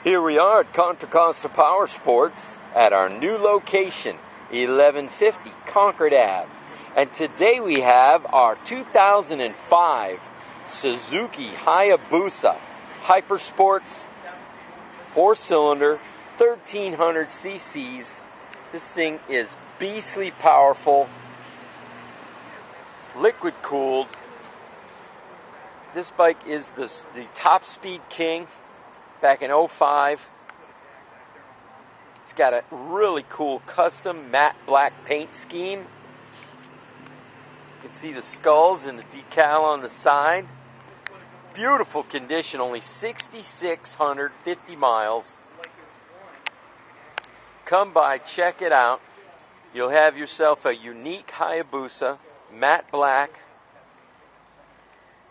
Here we are at Contra Costa Powersports at our new location, 1150 Concord Ave. And today we have our 2005 Suzuki Hayabusa Hypersports 4-cylinder, 1300 cc's. This thing is beastly powerful, liquid cooled. This bike is the top speed king back in 05. It's got a really cool custom matte black paint scheme. You can see the skulls and the decal on the side. Beautiful condition, only 6,650 miles. Come by, check it out. You'll have yourself a unique Hayabusa, matte black.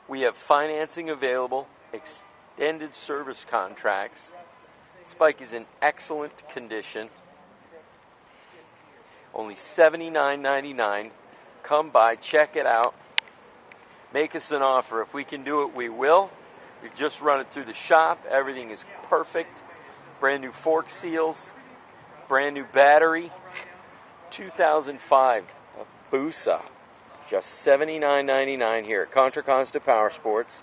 We have financing available, extended service contracts. This bike is in excellent condition. Only $79.99. Come by, check it out. Make us an offer. If we can do it, we will. We've just run it through the shop. Everything is perfect. Brand new fork seals. Brand new battery. 2005 Busa. Just $79.99 here at Contra Costa Powersports.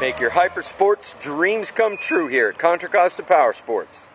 Make your Hypersports dreams come true here at Contra Costa Powersports.